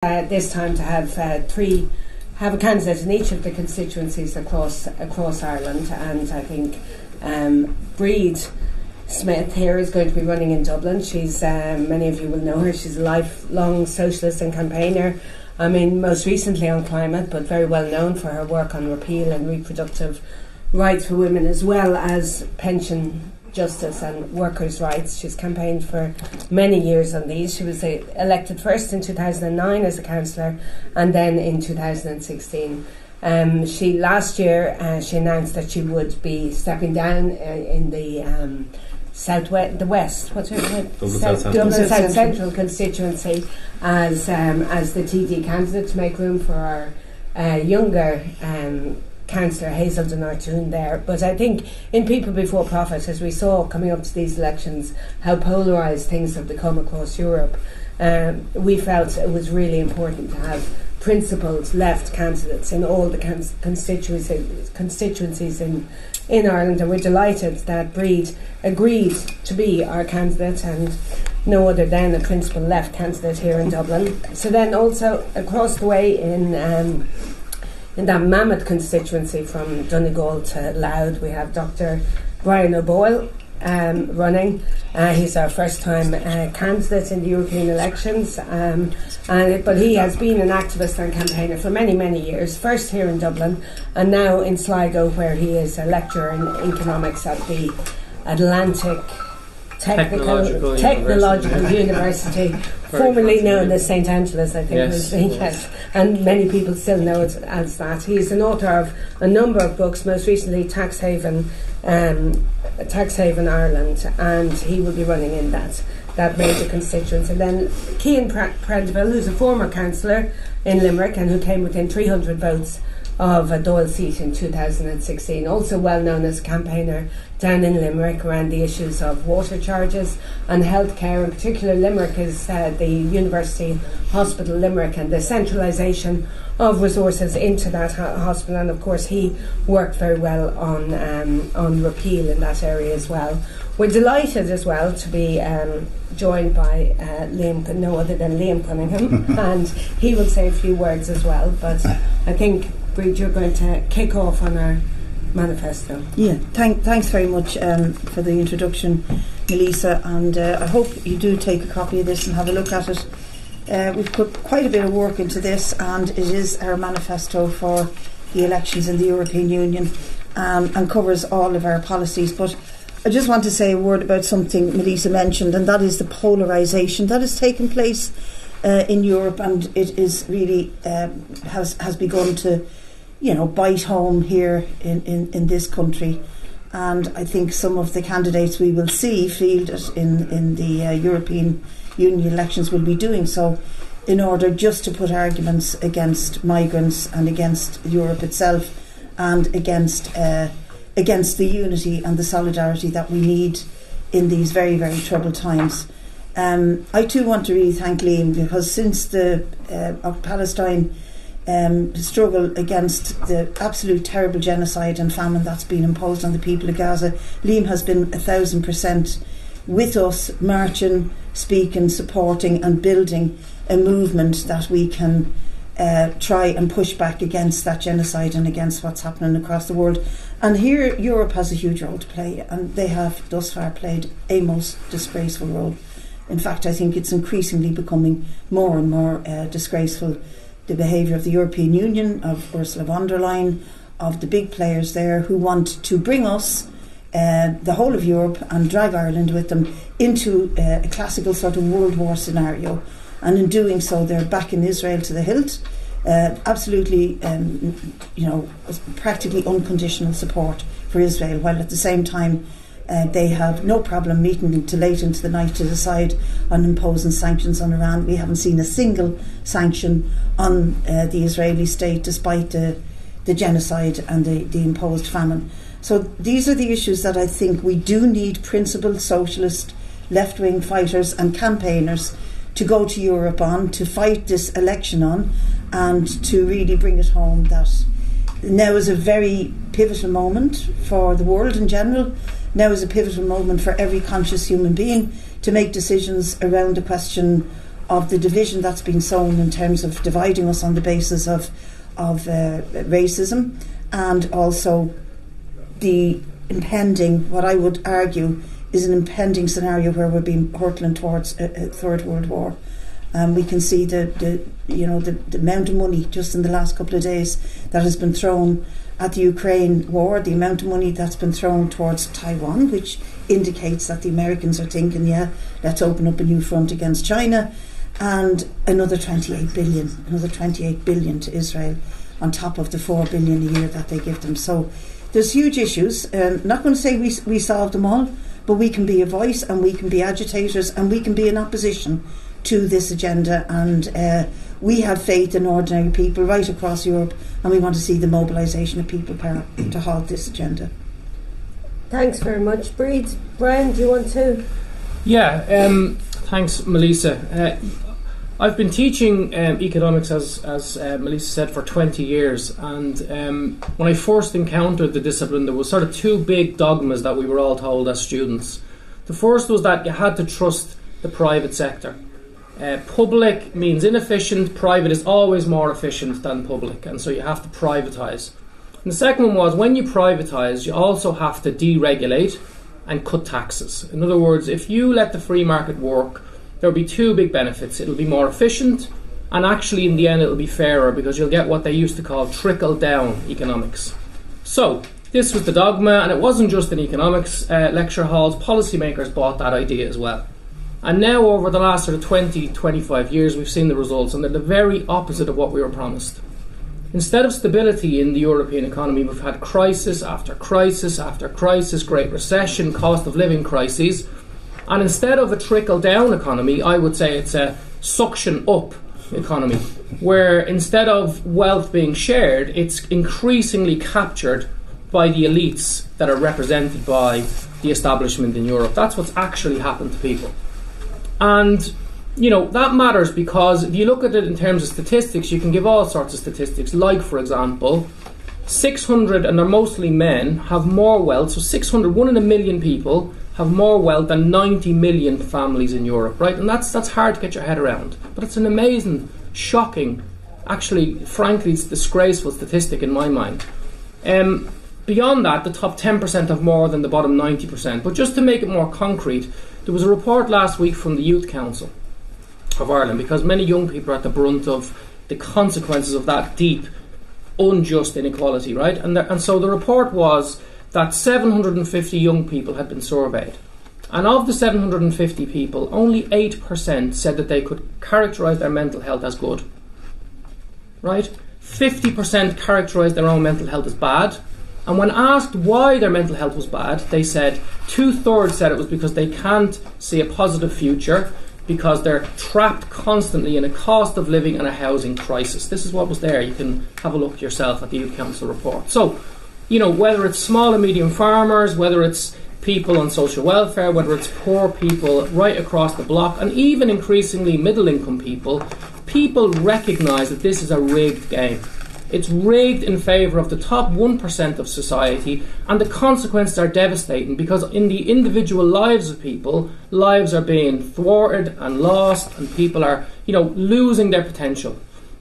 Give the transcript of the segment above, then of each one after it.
this time to have have a candidate in each of the constituencies across Ireland, and I think Breed Smith here is going to be running in Dublin. She's many of you will know her. She's a lifelong socialist and campaigner. I mean, most recently on climate, but very well known for her work on repeal and reproductive rights for women, as well as pension justice and workers' rights. She's campaigned for many years on these. She was elected first in 2009 as a councillor, and then in 2016. Last year she announced that she would be stepping down in the West. What's her Dublin South Central constituency as the TD candidate to make room for our younger Councillor Hazel Donartoon there. But I think in People Before Profit, as we saw coming up to these elections, how polarised things have become across Europe, we felt it was really important to have principled left candidates in all the constituencies in Ireland, and we're delighted that Breed agreed to be our candidate, and no other than a principled left candidate here in Dublin. So then also across the way in that mammoth constituency from Donegal to Louth, we have Dr. Brian O'Boyle running. He's our first time candidate in the European elections, but he has been an activist and campaigner for many, many years, first here in Dublin and now in Sligo, where he is a lecturer in economics at the Atlantic Technological University, formerly known as St Angela's, I think. Yes. And many people still know it as that. He's an author of a number of books, most recently Tax Haven Ireland, and he will be running in that major constituency. And then Cian Prendeville, who's a former councillor in Limerick and who came within 300 votes of a Dáil seat in 2016, also well known as a campaigner down in Limerick around the issues of water charges and healthcare. In particular, Limerick is the University Hospital Limerick and the centralisation of resources into that hospital, and of course he worked very well on repeal in that area as well. We're delighted as well to be joined by no other than Liam Cunningham, and he will say a few words as well, but I think, Breed, you're going to kick off on our manifesto. Yeah, thanks very much for the introduction, Melissa, and I hope you do take a copy of this and have a look at it. We've put quite a bit of work into this, and it is our manifesto for the elections in the European Union, and covers all of our policies. But I just want to say a word about something Melissa mentioned, and that is the polarisation that has taken place in Europe, and it is really has begun to bite home here in this country. And I think some of the candidates we will see fielded in the European Union elections will be doing so in order just to put arguments against migrants and against Europe itself, and against the unity and the solidarity that we need in these very, very troubled times. I too want to really thank Liam, because since the Palestine struggle against the absolute terrible genocide and famine that's been imposed on the people of Gaza, Liam has been 1,000% with us, marching, speaking, supporting and building a movement that we can try and push back against that genocide and against what's happening across the world. And here Europe has a huge role to play, and they have thus far played a most disgraceful role. In fact, I think it's increasingly becoming more and more disgraceful, the behaviour of the European Union, of Ursula von der Leyen, of the big players there who want to bring us, the whole of Europe, and drag Ireland with them into a classical sort of World War scenario. And in doing so, they're backing Israel to the hilt, absolutely, practically unconditional support for Israel, while at the same time they have no problem meeting till late into the night to decide on imposing sanctions on Iran. We haven't seen a single sanction on the Israeli state, despite the genocide and the imposed famine. So these are the issues that I think we do need principled socialist left-wing fighters and campaigners to go to Europe on, to fight this election on, and to really bring it home that now is a very pivotal moment for the world in general. Now is a pivotal moment for every conscious human being to make decisions around the question of the division that's been sown in terms of dividing us on the basis of racism, and also the impending, what I would argue is an impending scenario where we're being hurtling towards a third world war. We can see the amount of money just in the last couple of days that has been thrown at the Ukraine war, the amount of money that's been thrown towards Taiwan, which indicates that the Americans are thinking, yeah, let's open up a new front against China, and another 28 billion to Israel on top of the 4 billion a year that they give them. So there's huge issues. Not going to say we solve them all, but we can be a voice, and we can be agitators, and we can be in opposition to this agenda, and we have faith in ordinary people right across Europe, and we want to see the mobilisation of people power to halt this agenda. Thanks very much, Breed. Brian, do you want to? Yeah, thanks, Melissa. I've been teaching economics, as Melissa said, for 20 years, and when I first encountered the discipline, there was sort of two big dogmas that we were all told as students. The first was that you had to trust the private sector. Public means inefficient, private is always more efficient than public, and so you have to privatise. And the second one was, when you privatise, you also have to deregulate and cut taxes. In other words, if you let the free market work, there'll be two big benefits. It'll be more efficient, and actually in the end it'll be fairer, because you'll get what they used to call trickle-down economics. So this was the dogma, and it wasn't just in economics lecture halls. Policymakers bought that idea as well. And now over the last sort of 20, 25 years, we've seen the results, and they're the very opposite of what we were promised. Instead of stability in the European economy, we've had crisis after crisis after crisis, Great Recession, cost of living crises. And instead of a trickle-down economy, I would say it's a suction-up economy, where instead of wealth being shared, it's increasingly captured by the elites that are represented by the establishment in Europe. That's what's actually happened to people. And, that matters, because if you look at it in terms of statistics, you can give all sorts of statistics. Like, for example, 600, and they're mostly men, have more wealth. So 600, 1 in a million people have more wealth than 90 million families in Europe, right? And that's hard to get your head around. But it's an amazing, shocking, actually, frankly, it's a disgraceful statistic in my mind. Beyond that, the top 10% have more than the bottom 90%. But just to make it more concrete, there was a report last week from the Youth Council of Ireland, because many young people are at the brunt of the consequences of that deep, unjust inequality, right? And so the report was that 750 young people had been surveyed. And of the 750 people, only 8% said that they could characterise their mental health as good. Right? 50% characterised their own mental health as bad. And when asked why their mental health was bad, they said 2/3 said it was because they can't see a positive future, because they're trapped constantly in a cost of living and a housing crisis. This is what was there. You can have a look yourself at the Youth Council report. So, whether it's small and medium farmers, whether it's people on social welfare, whether it's poor people right across the block, and even increasingly middle-income people recognise that this is a rigged game. It's rigged in favour of the top 1% of society, and the consequences are devastating, because in the individual lives of people, lives are being thwarted and lost, and people are, losing their potential.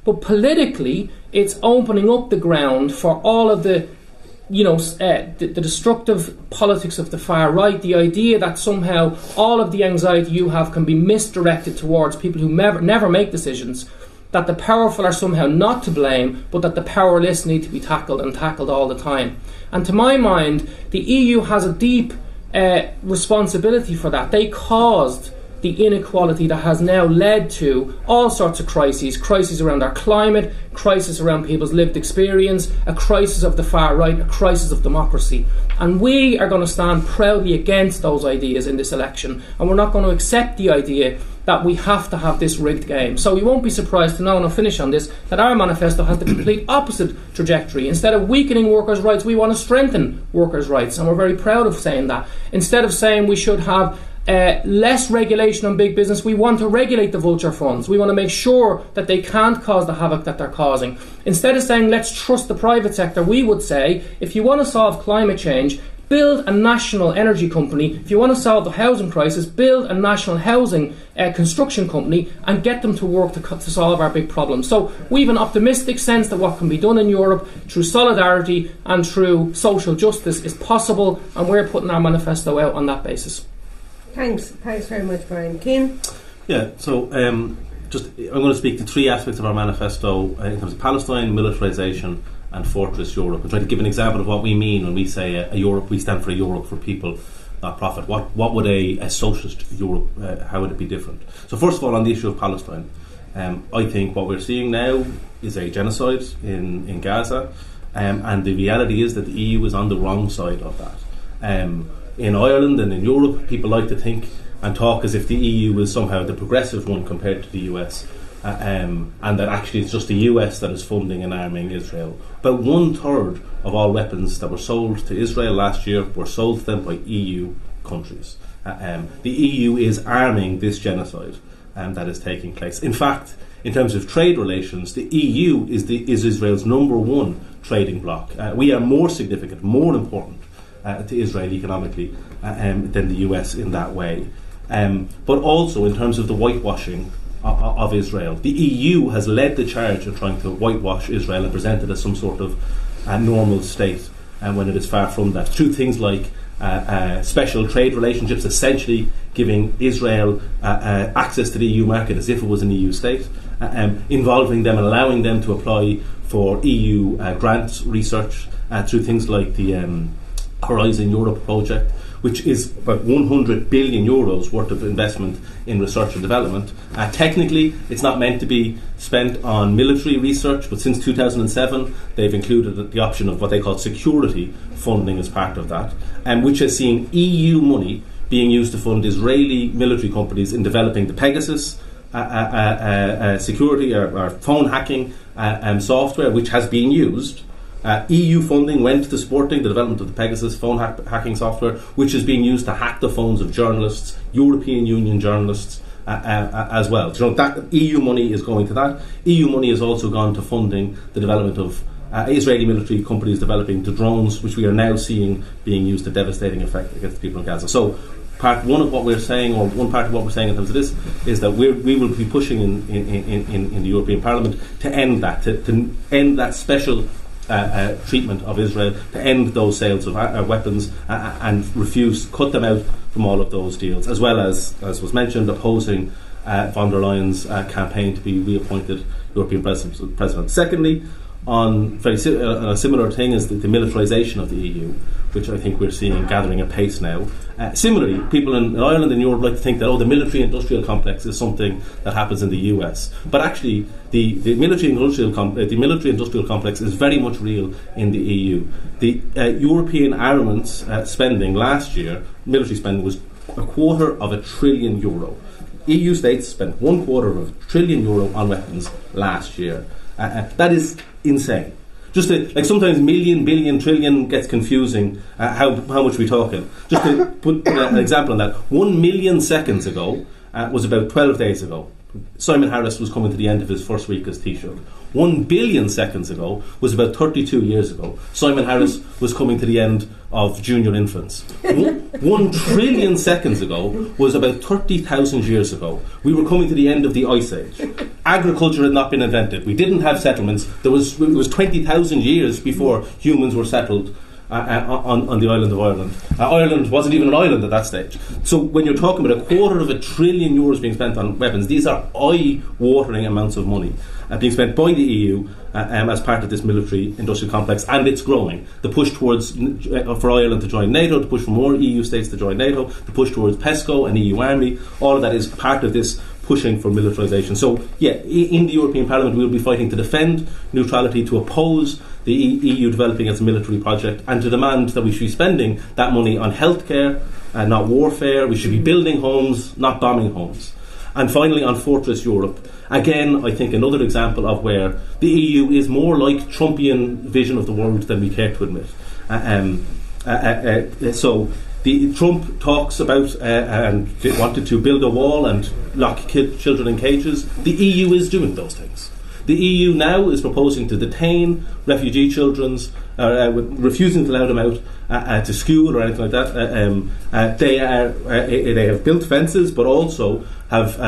But politically, it's opening up the ground for all of the the destructive politics of the far right, the idea that somehow all of the anxiety you have can be misdirected towards people who never make decisions, that the powerful are somehow not to blame, but that the powerless need to be tackled, and tackled all the time. And to my mind, the EU has a deep responsibility for that. They caused the inequality that has now led to all sorts of crises around our climate, crisis around people's lived experience, a crisis of the far right, a crisis of democracy. And we are going to stand proudly against those ideas in this election, and we're not going to accept the idea that we have to have this rigged game. So you won't be surprised to know, and I'll finish on this, that our manifesto has the complete opposite trajectory. Instead of weakening workers' rights, we want to strengthen workers' rights, and we're very proud of saying that. Instead of saying we should have less regulation on big business, we want to regulate the vulture funds. We want to make sure that they can't cause the havoc that they're causing. Instead of saying let's trust the private sector, we would say if you want to solve climate change, build a national energy company. If you want to solve the housing crisis, build a national housing construction company and get them to work to solve our big problems. So we have an optimistic sense that what can be done in Europe through solidarity and through social justice is possible, and we're putting our manifesto out on that basis. Thanks very much, Brian. Keane? Yeah, so I'm going to speak to three aspects of our manifesto in terms of Palestine, militarization and Fortress Europe. I'm trying to give an example of what we mean when we say a Europe. We stand for a Europe for people, not profit. What would a socialist Europe, how would it be different? So first of all, on the issue of Palestine, I think what we're seeing now is a genocide in Gaza, and the reality is that the EU is on the wrong side of that. In Ireland and in Europe, people like to think and talk as if the EU is somehow the progressive one compared to the US. And that actually it's just the US that is funding and arming Israel. About 1/3 of all weapons that were sold to Israel last year were sold to them by EU countries. The EU is arming this genocide that is taking place. In fact, in terms of trade relations, the EU is Israel's number one trading bloc. We are more significant, more important to Israel economically than the US in that way. But also in terms of the whitewashing of Israel. The EU has led the charge of trying to whitewash Israel and present it as some sort of normal state, when it is far from that. Through things like special trade relationships, essentially giving Israel access to the EU market as if it was an EU state, involving them and allowing them to apply for EU grants research through things like the Horizon Europe project, which is about 100 billion euros worth of investment in research and development. Technically, it's not meant to be spent on military research, but since 2007, they've included the option of what they call security funding as part of that, which has seen EU money being used to fund Israeli military companies in developing the Pegasus security or phone hacking software, which has been used. EU funding went to supporting the development of the Pegasus phone hacking software, which is being used to hack the phones of journalists, European Union journalists, as well. So that EU money is going to that. EU money has also gone to funding the development of Israeli military companies developing the drones, which we are now seeing being used to devastating effect against the people in Gaza. So part one of what we're saying, or one part of what we're saying in terms of this, is that we will be pushing in the European Parliament to end that, to end that special treatment of Israel, to end those sales of weapons and cut them out from all of those deals, as well as was mentioned, opposing von der Leyen's campaign to be reappointed European President. Secondly, on a similar thing is the militarisation of the EU, which I think we're seeing gathering a pace now. Similarly, people in Ireland and Europe like to think that the military-industrial complex is something that happens in the US, but actually the military-industrial complex is very much real in the EU. The European armaments spending last year, military spending, was €250 billion. EU states spent €250 billion on weapons last year. That is insane. Just like sometimes million, billion, trillion gets confusing. How much are we talking? Just to put an example on that, 1 million seconds ago was about 12 days ago. Simon Harris was coming to the end of his first week as Taoiseach. 1 billion seconds ago was about 32 years ago. Simon Harris was coming to the end of junior infants. 1 trillion seconds ago was about 30,000 years ago. We were coming to the end of the Ice Age. Agriculture had not been invented. We didn't have settlements. It was 20,000 years before humans were settled on the island of Ireland. Ireland wasn't even an island at that stage. So when you're talking about €250 billion being spent on weapons, these are eye-watering amounts of money being spent by the EU as part of this military-industrial complex, and it's growing. The push towards for Ireland to join NATO, the push for more EU states to join NATO, the push towards PESCO and EU army, all of that is part of this pushing for militarisation. So, yeah, in the European Parliament we will be fighting to defend neutrality, to oppose the EU developing its military project, and to demand that we should be spending that money on healthcare and not warfare. We should be building homes, not bombing homes. And finally, on Fortress Europe, again, I think another example of where the EU is more like Trumpian vision of the world than we care to admit. So Trump talks about and wanted to build a wall and lock children in cages. The EU is doing those things. The EU now is proposing to detain refugee children, refusing to allow them out to school or anything like that. They have built fences, but also have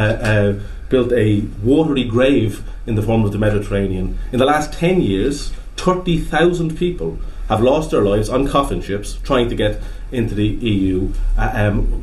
built a watery grave in the form of the Mediterranean. In the last 10 years, 30,000 people have lost their lives on coffin ships trying to get into the EU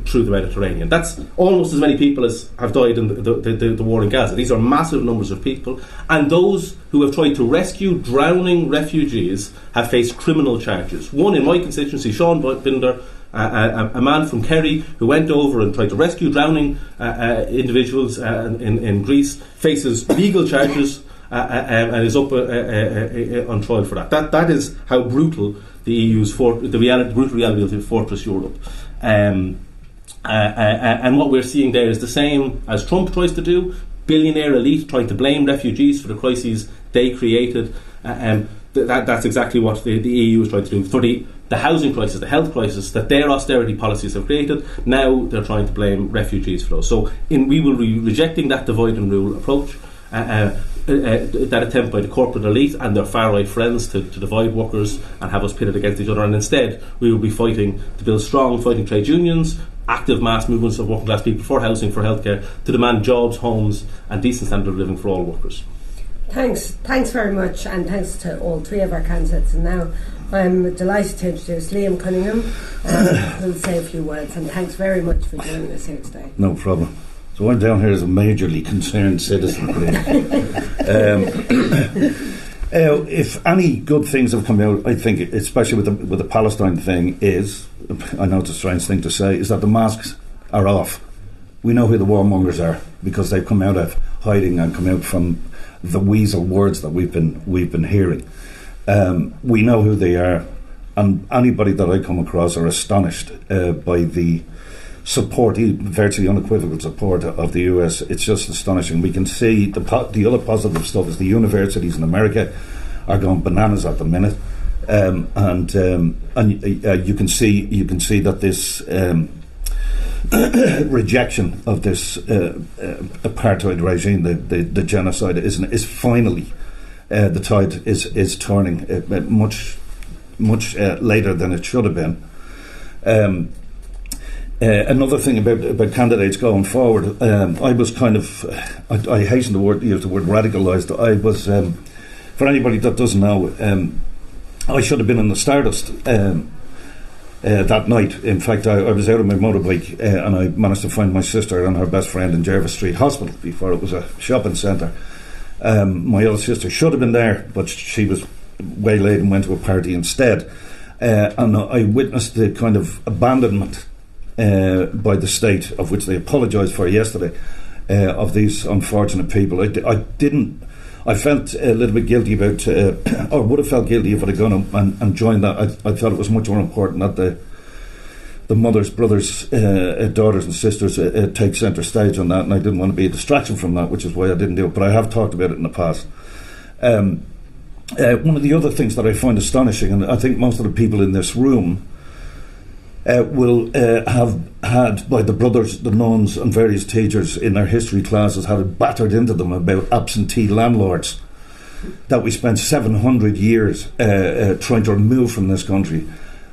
through the Mediterranean. That's almost as many people as have died in the war in Gaza. These are massive numbers of people, and those who have tried to rescue drowning refugees have faced criminal charges. One in my constituency, Sean Binder, a man from Kerry who went over and tried to rescue drowning individuals in Greece, faces legal charges and is up on trial for that. That is how brutal the EU's brutal reality of Fortress Europe. And what we're seeing there is the same as Trump tries to do. Billionaire elite trying to blame refugees for the crises they created. That's exactly what the EU is trying to do. For the housing crisis, the health crisis that their austerity policies have created, now they're trying to blame refugees for those. So we will be rejecting that divide and rule approach. That attempt by the corporate elite and their far-right friends to divide workers and have us pitted against each other, and instead we will be fighting to build strong fighting trade unions, active mass movements of working class people for housing, for healthcare, to demand jobs, homes and decent standard of living for all workers. Thanks very much, and thanks to all three of our candidates. And now I'm delighted to introduce Liam Cunningham, who will say a few words, and thanks very much for joining us here today. No problem. So I'm down here as a majorly concerned citizen. If any good things have come out, I think, especially with the Palestine thing, is, I know it's a strange thing to say, is that the masks are off. We know who the warmongers are because they've come out of hiding and come out from the weasel words that we've been hearing. We know who they are, and anybody that I come across are astonished by the support, virtually unequivocal support of the US. It's just astonishing. We can see the other positive stuff is the universities in America are going bananas at the minute, and you can see that this rejection of this apartheid regime, the genocide, is finally the tide is turning much later than it should have been. Another thing about candidates going forward, I was kind of, I hasten to use the word radicalised. I was, for anybody that doesn't know, I should have been in the Stardust that night. In fact, I was out on my motorbike and I managed to find my sister and her best friend in Jervis Street Hospital before it was a shopping centre. My other sister should have been there, but she was waylaid and went to a party instead. And I witnessed the kind of abandonment by the state, of which they apologised for yesterday, of these unfortunate people. I felt a little bit guilty about, or would have felt guilty if I'd have gone and joined that. I thought it was much more important that the mothers, brothers, daughters and sisters take centre stage on that, and I didn't want to be a distraction from that, which is why I didn't do it, but I have talked about it in the past. One of the other things that I find astonishing, and I think most of the people in this room will have had, by the brothers, the nuns and various teachers in their history classes, had it battered into them about absentee landlords that we spent 700 years trying to remove from this country.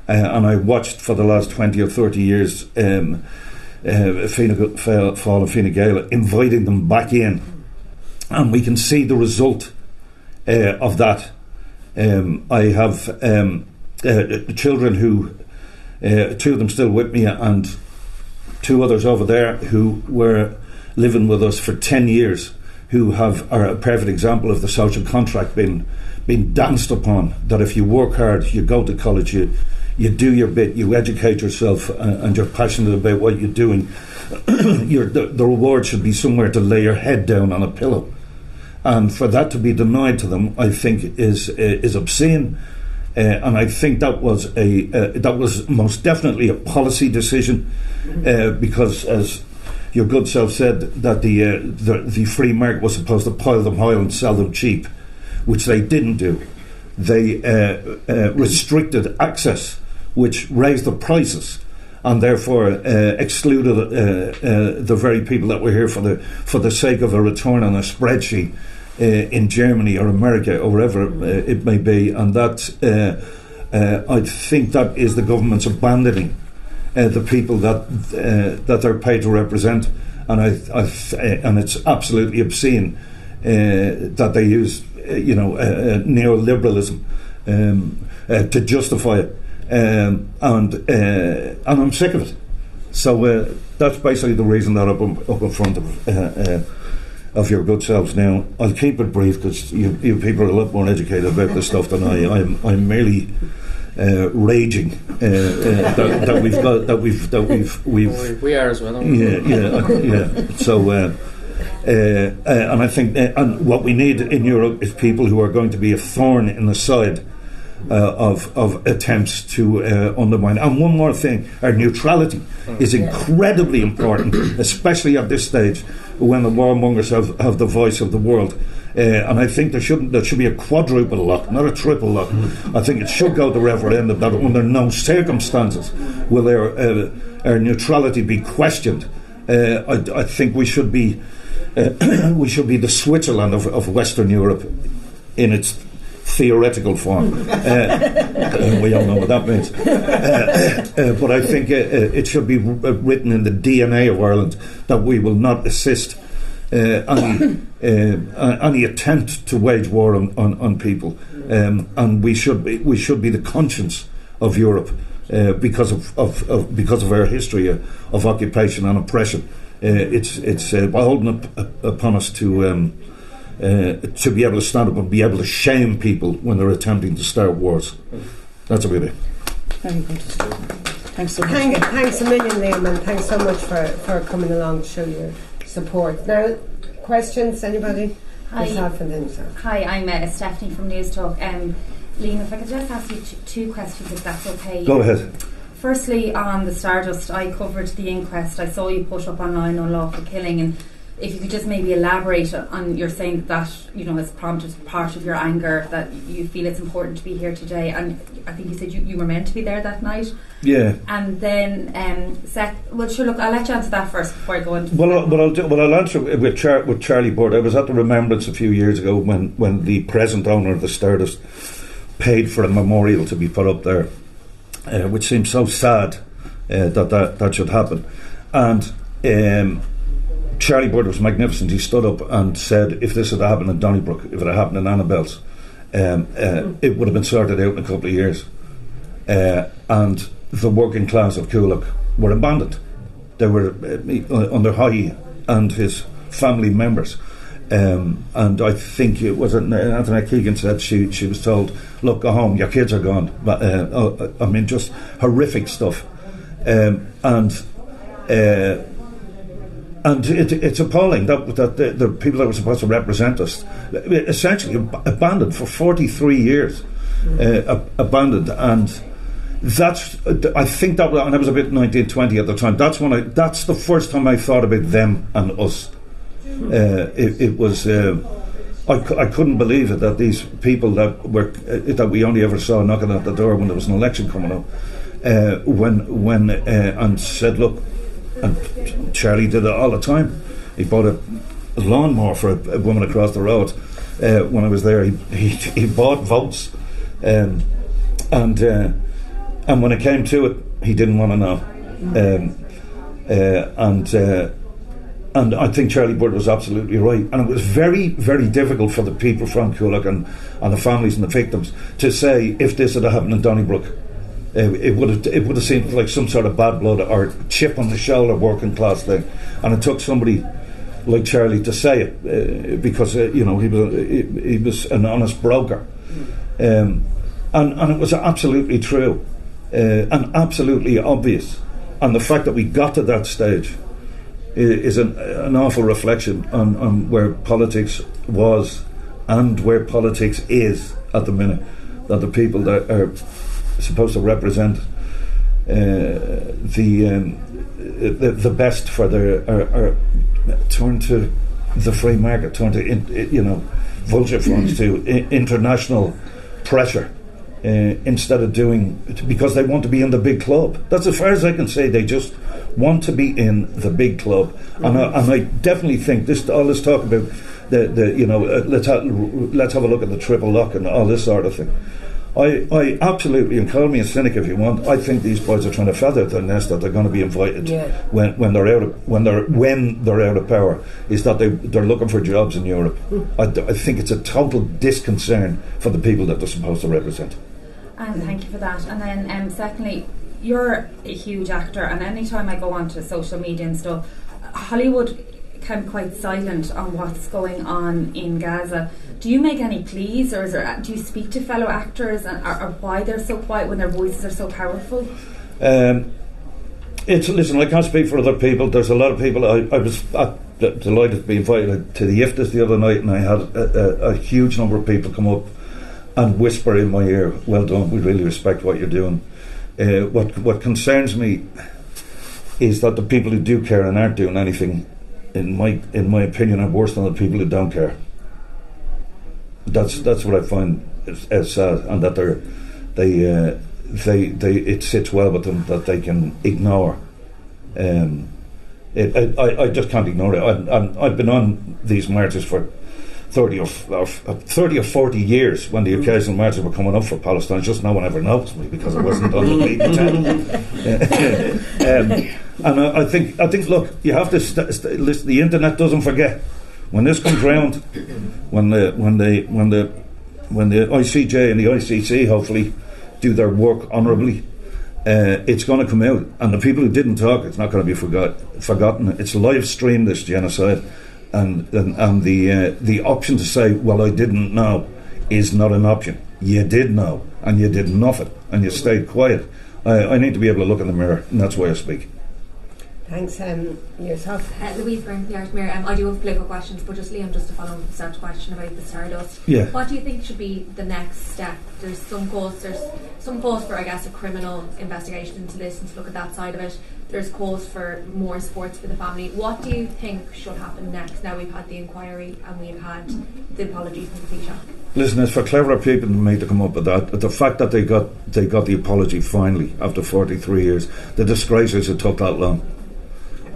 And I watched for the last 20 or 30 years Fine Gael and Fine Gael inviting them back in. And we can see the result of that. I have children who, two of them still with me and two others over there who were living with us for 10 years, who are a perfect example of the social contract being danced upon, that if you work hard, you go to college, you do your bit, you educate yourself, and you're passionate about what you're doing, the reward should be somewhere to lay your head down on a pillow. And for that to be denied to them, I think is obscene. And I think that was most definitely a policy decision, because, as your good self said, that the free market was supposed to pile them high and sell them cheap, which they didn't do. They restricted access, which raised the prices, and therefore excluded the very people that were here for the sake of a return on a spreadsheet in Germany or America or wherever it may be, and that I think that is the government's abandoning the people that they're paid to represent, and and it's absolutely obscene that they use neoliberalism to justify it, and I'm sick of it. So that's basically the reason that I'm up in front of your good selves. Now, I'll keep it brief because you people are a lot more educated about this stuff than I. I'm merely raging that we've we are as well. Yeah. So and I think and what we need in Europe is people who are going to be a thorn in the side of attempts to undermine. And one more thing, our neutrality is incredibly important, especially at this stage when the warmongers have the voice of the world. And I think there should be a quadruple lock, not a triple lock. I think it should go the referendum that under no circumstances will our neutrality be questioned. I think we should be the Switzerland of Western Europe in its theoretical form. We all know what that means. But I think it should be written in the DNA of Ireland that we will not assist any attempt to wage war on people, and we should be the conscience of Europe because of our history of occupation and oppression. It's beholden upon us to be able to stand up and be able to shame people when they're attempting to start wars. That's about it. Very good. Thanks so much. Thanks a million, Liam, and thanks so much for coming along to show your support. Now, questions, anybody? Hi. Yourself and then yourself. Hi, I'm Stephanie from News Talk. Liam, if I could just ask you two questions, if that's okay. Go ahead. Firstly, on the Stardust, I covered the inquest. I saw you put up online unlawful killing, and if you could just maybe elaborate on, you're saying that has prompted part of your anger, that you feel it's important to be here today, and I think you said you were meant to be there that night. Yeah. And then, well, sure. Look, I'll let you answer that first before I go into. I'll answer with Charlie Bird. I was at the Remembrance a few years ago when the present owner of the Stardust paid for a memorial to be put up there, which seems so sad that should happen, and. Charlie Bird was magnificent. He stood up and said, if this had happened in Donnybrook, if it had happened in Annabelle's, it would have been sorted out in a couple of years. And the working class of Coolock were abandoned. They were under Haughey and his family members. And I think it was Anthony Keegan said she was told, look, go home, your kids are gone. I mean, just horrific stuff. And it's appalling that the people that were supposed to represent us essentially abandoned for 43 years, abandoned, and that's I think that, and I was about 1920 at the time. That's the first time I thought about them and us. It was I couldn't believe it that these people that we only ever saw knocking at the door when there was an election coming up, when and said, look. And Charlie did it all the time. He bought a lawnmower for a woman across the road. When I was there, he bought votes, and when it came to it, he didn't want to know. And I think Charlie Bird was absolutely right. And it was very, very difficult for the people from Coolock and the families and the victims to say if this had happened in Donnybrook. It would have seemed like some sort of bad blood or chip on the shoulder working class thing, and it took somebody like Charlie to say it because he was an honest broker, and it was absolutely true and absolutely obvious, and the fact that we got to that stage is an awful reflection on where politics was and where politics is at the minute, that the people that are supposed to represent the best for their are turn to the free market, turn to vulture funds, to international pressure instead of doing, because they want to be in the big club. That's as far as I can say. They just want to be in the big club, and I definitely think all this talk about let's have a look at the triple lock and all this sort of thing. I absolutely, and call me a cynic if you want, I think these boys are trying to feather the nest that they're going to be invited when they're out of power, is that they're looking for jobs in Europe. I think it's a total disconcern for the people that they're supposed to represent. Thank you for that. And then secondly, you're a huge actor, and anytime I go onto social media and stuff, Hollywood kept quite silent on what's going on in Gaza. Do you make any pleas, or do you speak to fellow actors or why they're so quiet when their voices are so powerful? Listen, I can't speak for other people. There's a lot of people. I was delighted to be invited to the IFTAs the other night, and I had a huge number of people come up and whisper in my ear, "Well done, we really respect what you're doing." What concerns me is that the people who do care and aren't doing anything, in my opinion, are worse than the people who don't care. That's what I find as sad, and that it sits well with them that they can ignore. I just can't ignore it. I've been on these marches for 30 or 40 years when the occasional marches were coming up for Palestine. Just no one ever noticed me because I wasn't on the leading tent. And I think, look, you have to listen. The internet doesn't forget. When this comes round, when the ICJ and the ICC hopefully do their work honourably, it's going to come out, and the people who didn't talk, it's not going to be forgotten. It's live streamed, this genocide. And the option to say, well, I didn't know, is not an option. You did know, and you did nothing, and you stayed quiet. I need to be able to look in the mirror, and that's why I speak. Thanks. Yourself? Louise Byrne, the Irish Mirror. I do have political questions, but just Liam, just to follow up the start question about the Stardust. Yeah. What do you think should be the next step? There's some calls for, I guess, a criminal investigation into this and to look at that side of it. There's calls for more supports for the family. What do you think should happen next? Now we've had the inquiry and we've had the apology from the Taoiseach. Listen, it's for cleverer people than me to come up with that. The fact that they got the apology finally after 43 years, the disgrace is it took that long.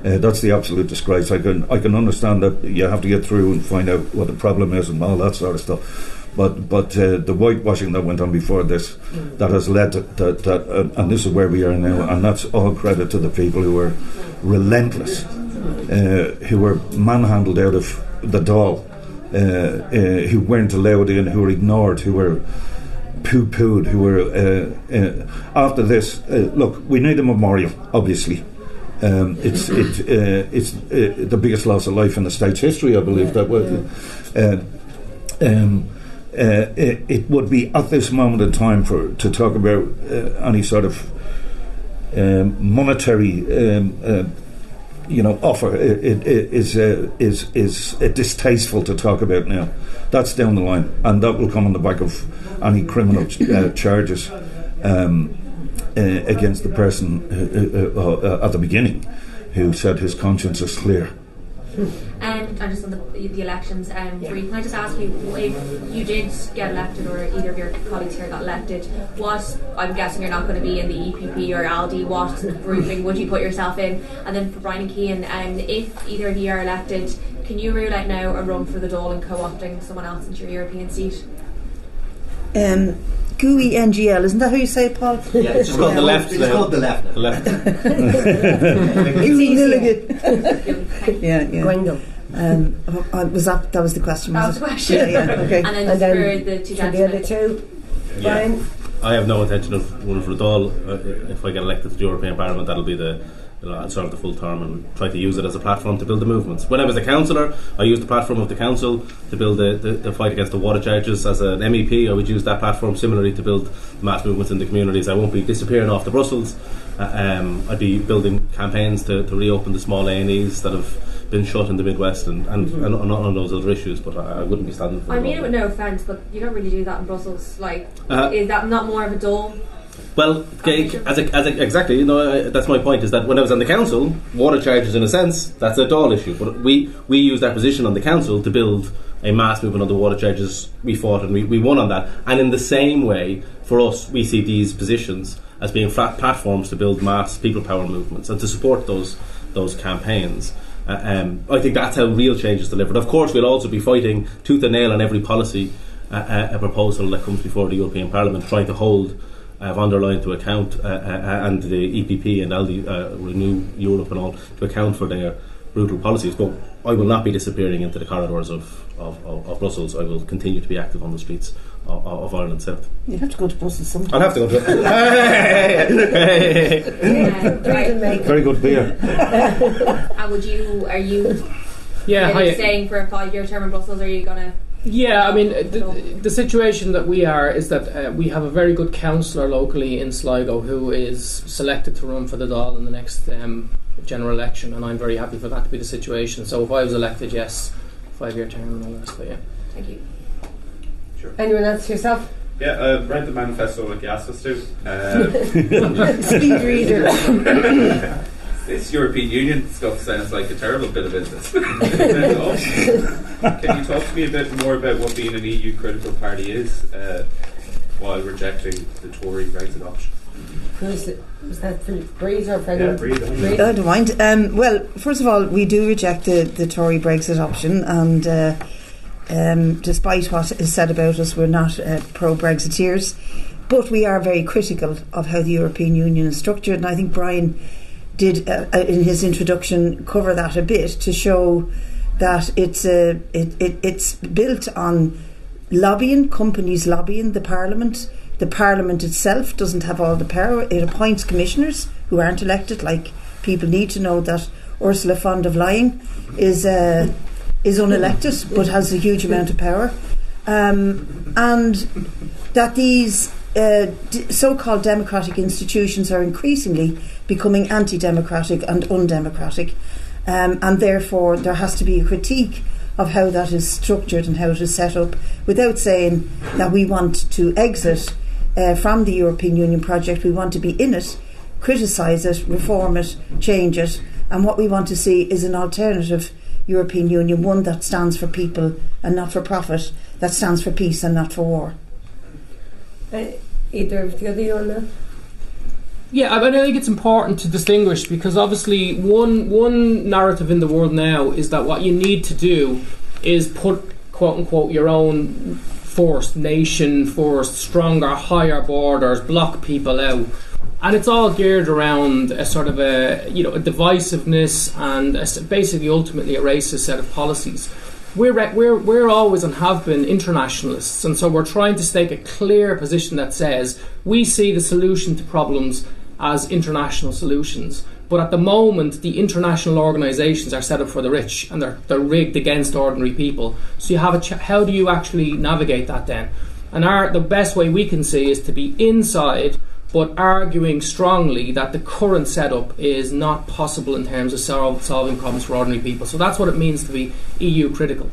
That's the absolute disgrace. I can understand that you have to get through and find out what the problem is and all that sort of stuff. But the whitewashing that went on before this, that has led to that, and this is where we are now, and that's all credit to the people who were relentless, who were manhandled out of the Dáil, who weren't allowed in, who were ignored, who were poo-pooed, who were after this. Look, we need a memorial, obviously. It's the biggest loss of life in the state's history, I believe. It would be at this moment in time to talk about any sort of monetary offer. It is distasteful to talk about now. That's down the line, and that will come on the back of any criminal charges against the person at the beginning who said his conscience is clear. And just on the elections, Bree, can I just ask you, if you did get elected, or either of your colleagues here got elected, what, I'm guessing you're not going to be in the EPP or ALDE, what grouping would you put yourself in? And then for Brian and Cian, if either of you are elected, can you rule out now a run for the Dáil and co-opting someone else into your European seat? GUI NGL, isn't that how you say it, Paul? Yeah, it's just called the left. It's called the left. The left. Yeah. Gwendol. That was the question. That was the question. Yeah, okay. And then And for then the two for the gentlemen. other two, Brian. I have no intention of running for the Dáil. If I get elected to the European Parliament, that'll be I'll serve the full term and try to use it as a platform to build the movements. When I was a councillor, I used the platform of the council to build the fight against the water charges. As an MEP, I would use that platform similarly to build mass movements in the communities. I won't be disappearing off to Brussels. I'd be building campaigns to reopen the small A&Es that have been shut in the Midwest and on those other issues, but I wouldn't be standing for I mean it with no offence, but you don't really do that in Brussels. Is that not more of a Dáil? Well, exactly. That's my point. Is that when I was on the council, water charges, in a sense, that's a Dáil issue. But we used our position on the council to build a mass movement on the water charges. We fought and we won on that. And in the same way, for us, we see these positions as being flat platforms to build mass people power movements and to support those campaigns. I think that's how real change is delivered. Of course, we'll also be fighting tooth and nail on every policy a proposal that comes before the European Parliament, trying to hold von der Leyen to account and the EPP and ALDE, Renew Europe and all, to account for their brutal policies. But I will not be disappearing into the corridors of Brussels. I will continue to be active on the streets of Ireland South. You have to go to Brussels sometime. I'll have to go to Very good beer. And are you staying for a 5-year term in Brussels, or are you going to... Yeah, I mean, the situation that we are is that we have a very good councillor locally in Sligo who is selected to run for the Dáil in the next general election, and I'm very happy for that to be the situation. So if I was elected, yes, 5-year term and all that, but yeah. Thank you. Sure. Anyone else yourself? Yeah, I've read the manifesto like you asked us to. Speed reader. This European Union stuff sounds like a terrible bit of business. Can you talk to me a bit more about what being an EU critical party is while rejecting the Tory Brexit option? Was that for Breeze or for Yeah, Breeze. I don't mind. Well, first of all, we do reject the Tory Brexit option, and despite what is said about us, we're not pro-Brexiteers, but we are very critical of how the European Union is structured, and I think Brian did in his introduction cover that a bit to show that it's built on lobbying, companies lobbying the Parliament. The Parliament itself doesn't have all the power. It appoints commissioners who aren't elected. Like, people need to know that Ursula von der Leyen is unelected but has a huge amount of power, and that these so-called democratic institutions are increasingly becoming anti-democratic and undemocratic, and therefore there has to be a critique of how that is structured and how it is set up, without saying that we want to exit from the European Union project. We want to be in it, criticise it, reform it, change it, and what we want to see is an alternative European Union, one that stands for people and not for profit, that stands for peace and not for war. Either of the other on that? Yeah, I think it's important to distinguish, because obviously one narrative in the world now is that what you need to do is put, quote unquote, your own first, nation first, stronger, higher borders, block people out. And it's all geared around a sort of a divisiveness and basically ultimately a racist set of policies. We're always and have been internationalists, and so we're trying to stake a clear position that says we see the solution to problems as international solutions. But at the moment, the international organisations are set up for the rich, and they're rigged against ordinary people. So you have how do you actually navigate that then? And the best way we can see is to be inside, but arguing strongly that the current setup is not possible in terms of solving problems for ordinary people. So that's what it means to be EU critical.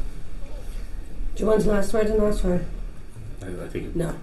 Do you want the last word on that? I think no.